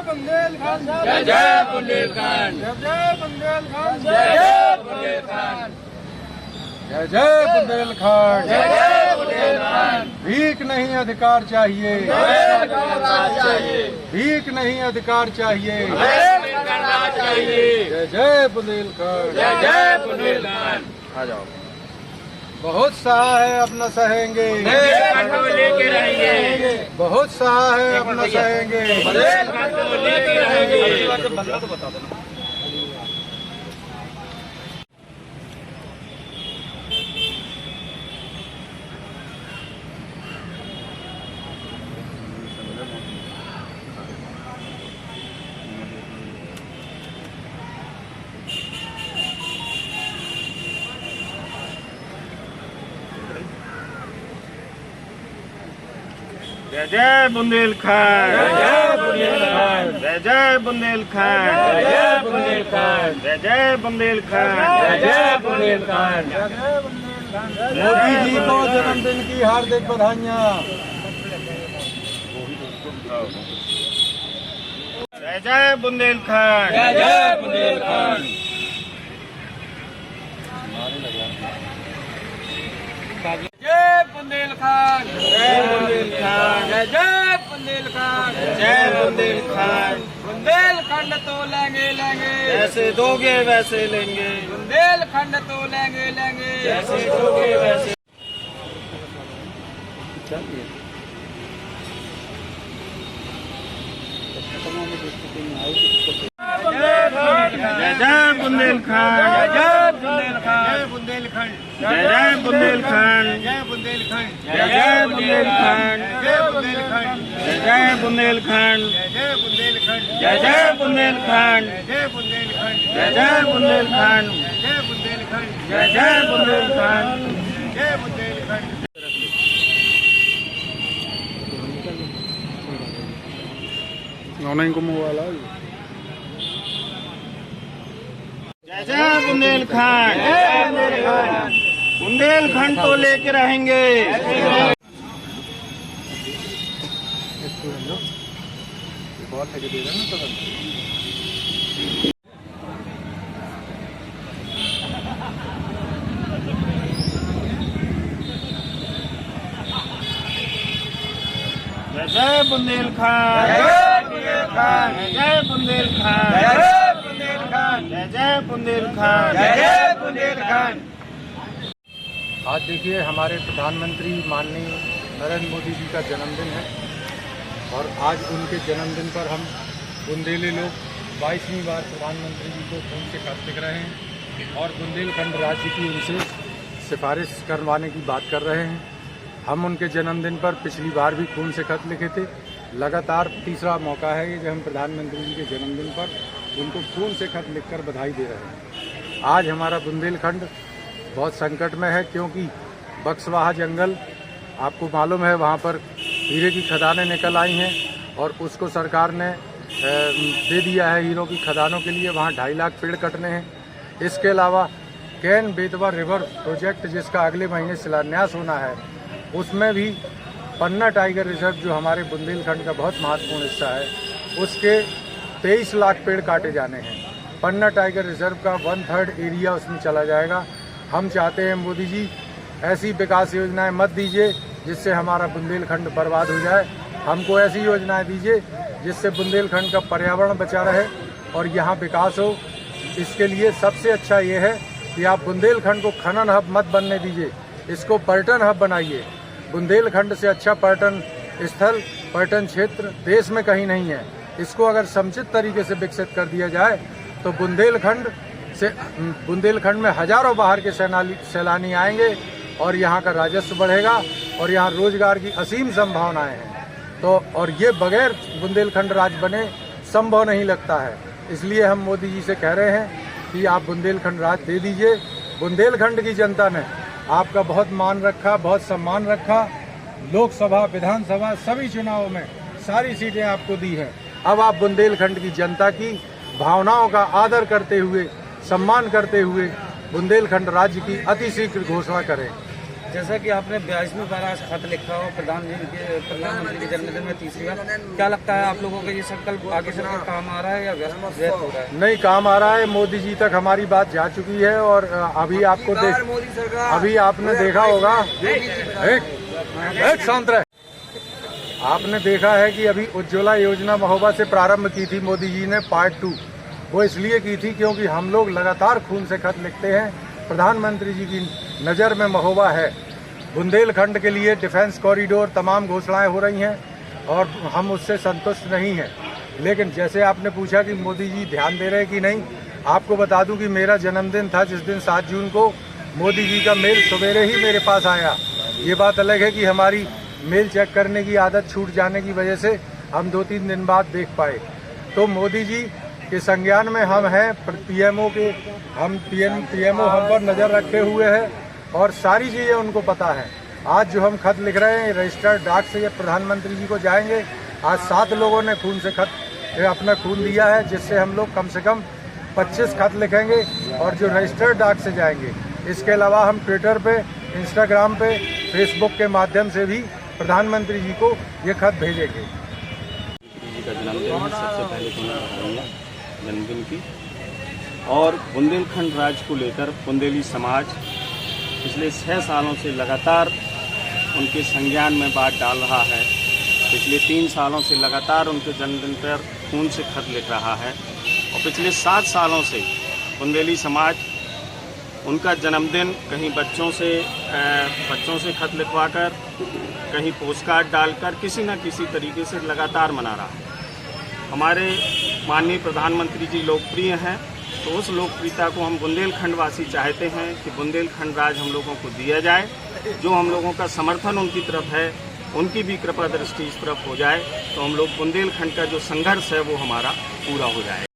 बुंदेलखंड, जय जय बुंदेलखंड, जय जय बुंदेलखंड, जय जय बुंदेलखंड, जय जय बुंदेलखंड, जय जय बुंदेलखंड। भीख नहीं अधिकार चाहिए, राज चाहिए, भीख नहीं अधिकार चाहिए, बुंदेलखंड राज चाहिए, जय जय बुंदेलखंड, जय जय बुंदेलखंड। आ जाओ। बहुत सहा है अपना सहेंगे, बुंदेलखंड को लेके रहेंगे, बहुत सहा है अपना सहेंगे, बुंदेलखंड को लेके रहेंगे। जय जय बुंदेलखंड, जय जय बुंदेलखंड, जय जय बुंदेलखंड, जय जय बुंदेलखंड, जय जय बुंदेलखंड, जय जय बुंदेलखंड। मोदी जी को जन्मदिन की हार्दिक बधाइयाँ। जय जय बुंदेलखंड, जय जय बुंदेलखंड। जय बुंदेलखंड, जय बुंदेलखंड, जय जय बुंदेलखंड, जय बुंदेलखंड। बुंदेलखंड तो लेंगे लेंगे, जैसे दोगे वैसे लेंगे। बुंदेलखंड तो लेंगे लेंगे, जैसे दोगे वैसे। जय जय बुंदेलखंड, जय जय बुंदेलखंड, जय जय बुंदेलखंड, जय बुंदेलखंड, जय जय बुंदेलखंड, जय जय बुंदेलखंड, जय जय बुंदेलखंड, जय बुंदेलखंड, जय जय बुंदेलखंड, जय बुंदेलखंड, जय जय बुंदेलखंड, जय बुंदेलखंड। ऑनलाइन को मोबाइल आ जय जय बुंदेलखंड, जय बुंदेलखंड। बुंदेलखंड तो लेके रहेंगे। जय जय बुंदेलखंड, जय बुंदेलखंड, जय बुंदेलखंड, जय बुंदेलखंड, जय जय बुंदेलखंड, जय जय बुंदेलखंड। आज देखिए हमारे प्रधानमंत्री माननीय नरेंद्र मोदी जी का जन्मदिन है और आज उनके जन्मदिन पर हम बुंदेली लोग 22वीं बार प्रधानमंत्री जी को खून से खत लिख रहे हैं और बुंदेलखंड राज्य की उनसे सिफारिश करवाने की बात कर रहे हैं। हम उनके जन्मदिन पर पिछली बार भी खून से खत लिखे थे। लगातार तीसरा मौका है ये, जब हम प्रधानमंत्री जी के जन्मदिन पर उनको खून से खत लिखकर बधाई दे रहे हैं। आज हमारा बुंदेलखंड बहुत संकट में है क्योंकि बक्सवाहा जंगल आपको मालूम है, वहाँ पर हीरे की खदानें निकल आई हैं और उसको सरकार ने दे दिया है हीरों की खदानों के लिए। वहाँ 2.5 लाख पेड़ कटने हैं। इसके अलावा कैन बेतवा रिवर प्रोजेक्ट जिसका अगले महीने शिलान्यास होना है, उसमें भी पन्ना टाइगर रिजर्व जो हमारे बुंदेलखंड का बहुत महत्वपूर्ण हिस्सा है, उसके 23 लाख पेड़ काटे जाने हैं। पन्ना टाइगर रिजर्व का 1/3 एरिया उसमें चला जाएगा। हम चाहते हैं मोदी जी ऐसी विकास योजनाएं मत दीजिए जिससे हमारा बुंदेलखंड बर्बाद हो जाए। हमको ऐसी योजनाएं दीजिए जिससे बुंदेलखंड का पर्यावरण बचा रहे और यहाँ विकास हो। इसके लिए सबसे अच्छा ये है कि आप बुंदेलखंड को खनन हब मत बनने दीजिए, इसको पर्यटन हब बनाइए। बुंदेलखंड से अच्छा पर्यटन स्थल, पर्यटन क्षेत्र देश में कहीं नहीं है। इसको अगर समुचित तरीके से विकसित कर दिया जाए तो बुंदेलखंड में हजारों बाहर के सैलानी आएंगे और यहाँ का राजस्व बढ़ेगा और यहाँ रोजगार की असीम संभावनाएं हैं। तो और ये बगैर बुंदेलखंड राज्य बने संभव नहीं लगता है। इसलिए हम मोदी जी से कह रहे हैं कि आप बुंदेलखंड राज्य दे दीजिए। बुंदेलखंड की जनता ने आपका बहुत मान रखा, बहुत सम्मान रखा। लोकसभा, विधानसभा सभी चुनावों में सारी सीटें आपको दी हैं। अब आप बुंदेलखंड की जनता की भावनाओं का आदर करते हुए, सम्मान करते हुए बुंदेलखंड राज्य की अति शीघ्र घोषणा करें। जैसा कि आपने 22वीं बार आज खत लिखा हो प्रधानमंत्री के जन्मदिन में तीसरी बार, क्या लगता है आप लोगों का ये संकल्प आगे चलकर काम आ रहा है या व्यर्थ हो रहा है? नहीं, काम आ रहा है। मोदी जी तक हमारी बात जा चुकी है और अभी आपको अभी आपने देखा होगा, एक शांत रहे। आपने देखा है कि अभी उज्ज्वला योजना महोबा से प्रारंभ की थी मोदी जी ने पार्ट 2। वो इसलिए की थी क्योंकि हम लोग लगातार खून से खत लिखते हैं। प्रधानमंत्री जी की नज़र में महोबा है। बुंदेलखंड के लिए डिफेंस कॉरिडोर तमाम घोषणाएं हो रही हैं और हम उससे संतुष्ट नहीं हैं। लेकिन जैसे आपने पूछा कि मोदी जी ध्यान दे रहे हैं कि नहीं, आपको बता दूं कि मेरा जन्मदिन था जिस दिन 7 जून को मोदी जी का मेल सवेरे ही मेरे पास आया। ये बात अलग है कि हमारी मेल चेक करने की आदत छूट जाने की वजह से हम 2-3 दिन बाद देख पाए। तो मोदी जी के संज्ञान में हम हैं, पीएमओ के पीएमओ हम पर नज़र रखे हुए हैं और सारी चीज़ें उनको पता है। आज जो हम खत लिख रहे हैं रजिस्टर्ड डाक से ये प्रधानमंत्री जी को जाएंगे। आज 7 लोगों ने खून से अपना खून दिया है, जिससे हम लोग कम से कम 25 खत लिखेंगे और जो रजिस्टर्ड डाक से जाएंगे। इसके अलावा हम ट्विटर पे, इंस्टाग्राम पे, फेसबुक के माध्यम से भी प्रधानमंत्री जी को ये खत भेजेंगे। जी का जन्मदिन है, सबसे पहले तो मैं बताऊँगा जन्मदिन की। और बुंदेलखंड राज्य को लेकर बुंदेली समाज पिछले 6 सालों से लगातार उनके संज्ञान में बात डाल रहा है। पिछले 3 सालों से लगातार उनके जन्मदिन पर खून से खत लिख रहा है और पिछले 7 सालों से बुंदेली समाज उनका जन्मदिन कहीं बच्चों से खत लिखवाकर, कहीं पोस्टकार्ड डालकर किसी न किसी तरीके से लगातार मना रहा है। हमारे माननीय प्रधानमंत्री जी लोकप्रिय हैं, तो उस लोकप्रियता को हम बुंदेलखंड वासी चाहते हैं कि बुंदेलखंड राज हम लोगों को दिया जाए। जो हम लोगों का समर्थन उनकी तरफ है, उनकी भी कृपा दृष्टि इस तरफ हो जाए तो हम लोग बुंदेलखंड का जो संघर्ष है वो हमारा पूरा हो जाए।